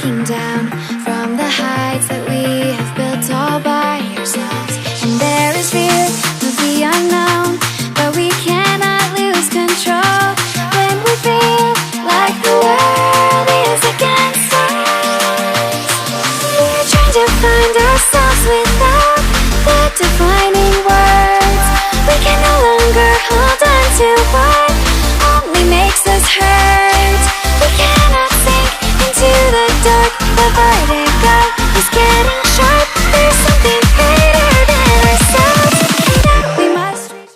looking down from the heights that we have built all by ourselves. And there is fear of the unknown, but we cannot lose control when we feel like the world is against us. We're trying to find ourselves without the defining words. We can no longer hold on to what only makes us hurt. We cannot sink into the dark. The vertigo is getting sharp. There's something greater than ourselves that we must reach.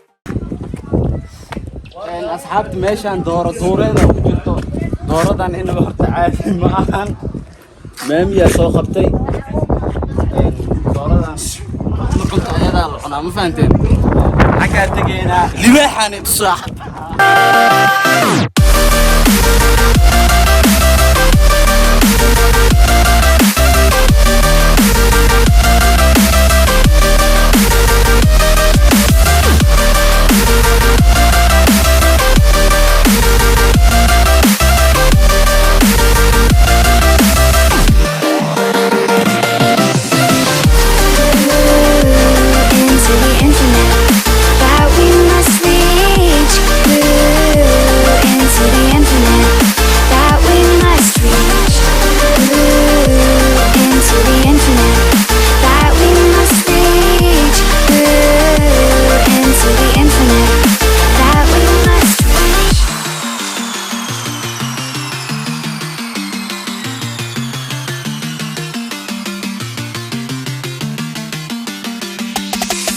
أصحاب ماشان دورة وجدتو دورة إنه هرتعادي معهن مامية سوقتي دورة كنت أيضا أنا ما فهمتين حكى تجينا لباحني تصاح.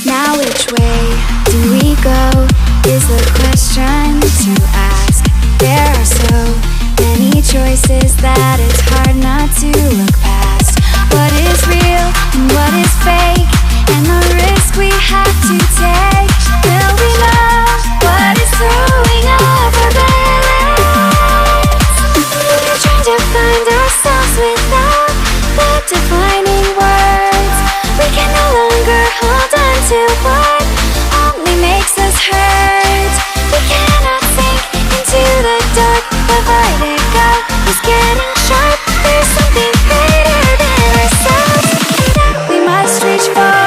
Now which way do we go is the question to ask. There are so many choices that it's hard not to look past. What is real and what is fake, and the risk we have to take. Will we know what is throwing off our balance? We're trying to find ourselves without the defining words. We can no longer hold on to what only makes us hurt. We cannot sink into the dark. The vertigo is getting sharp. There's something greater than ourselves that we must reach for.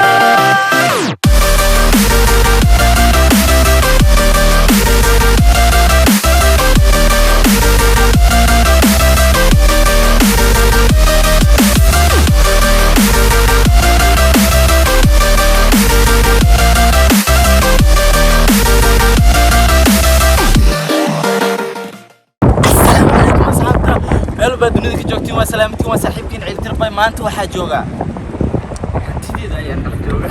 بدنا نجوكتين وسلامتكم وسحبكين عيل تربي ما أنتوا حاجوجا. تدي ذا يعني حاجوجا.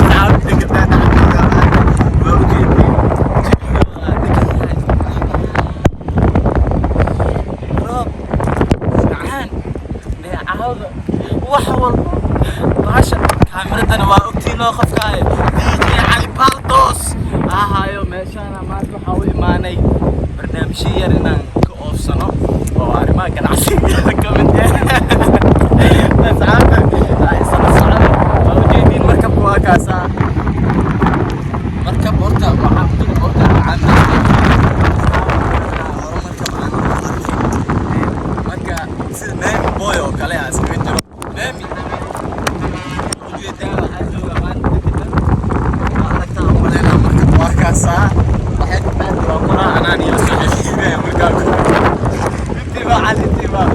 تعبت كده رب تعال نعاود وحول باشا كاميرتنا وأكتين وخف كاي ديجي علي بالدوس هايو ماشي أنا ما تحاول ماني برنامجي يرنا سنة وعارما كان عسير كمان بس عارفة سنة صعبة موجودين مركب واكاسا مركب ورطة وعاملين ورطة عاملين مركب مركب سيد نامي بويو كاليها سكريتر نامي وجودين هاتو كمان كده وعلينا مركب واكاسا واحد بعد ومرا أناني لسه حشيبه مركب انتباه على الانتباه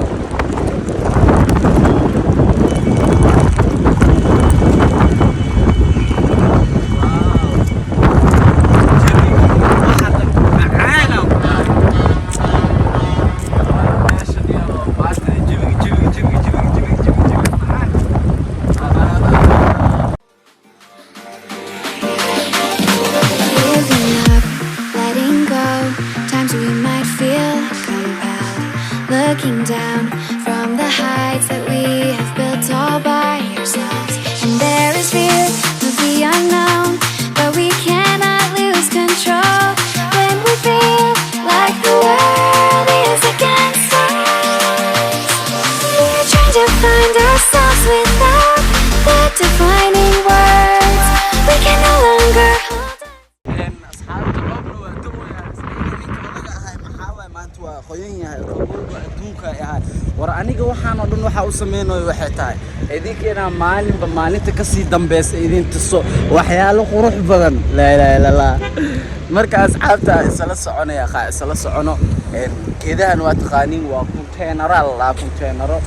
waxa u sameeyay waxay tahay idinkeena maalinba maalinta ka sii dambeysay idin tuso waxyaalo qurux badan la marka asxaabta isla soconaya isla socono idahan waa taqaaniin waa containero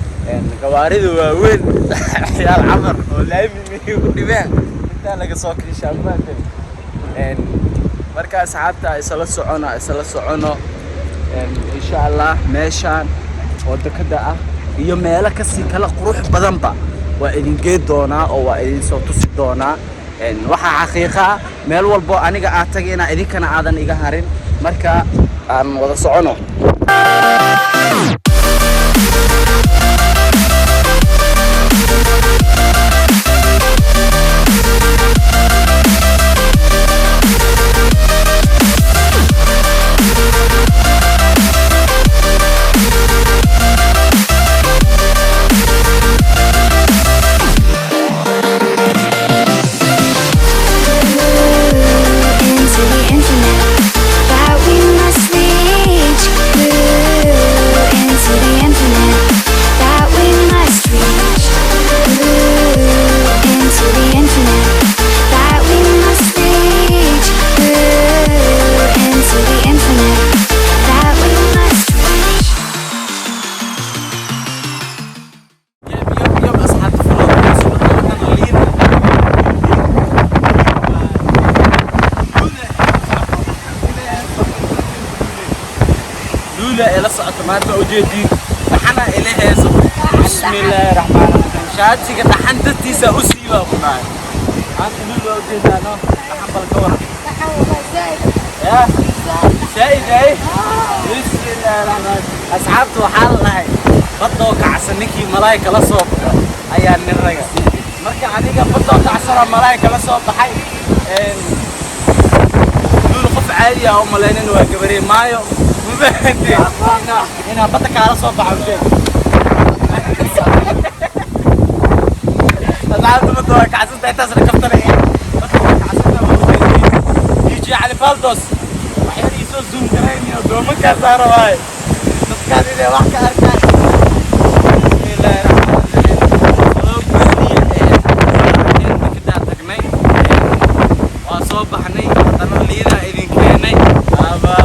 gawaarida waaweyn waxyaal camar oo laamimi u dhibeen inta laga soo kiishaa marka asxaabta isla socono insha Allah meeshaan oo dekada ah iyo meelo ka sii kala qurux badanba waa idin geed doonaa oo waa idin soo tusi doonaa waxa xaqiiqa meel walbo aniga aad tagina idinkana aadan iga harin marka aan wada socono لا إلى ساعة ما توجدي نحنا إليه بسم الله الرحمن الرحيم شاد سيجا نحنتي سأسي وأبناء أنت لولو وجدي أنا نحن بالكورة يا سائد أي بسم الله الرحمن أصحابت وحال الله بدوك عسنكي ملايكة لا صوب أيان الرجال مركا عليك بدوك عسرة ملايكة لا صوب حي لولو قف عالية أو ملايين وجبرين مايو هنا بدك على صوب عبدين أزعلت بدك عسنت تسرق كفتر إيه بدك عسنت يجي على بالدوس وحيد يسوي زوم دريني ودومك كسر واي بس كان إذا واحد أركان بسم الله الرحمن الرحيم كده تجني وصوب حني أنا اللي إذا إذا كني أبا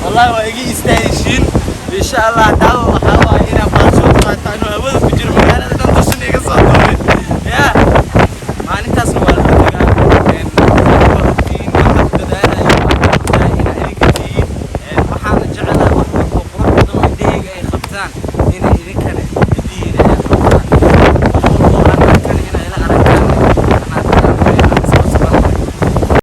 والله ويجي يستاهلين إن شاء الله دعوة حوا هنا بارشوت قاتانو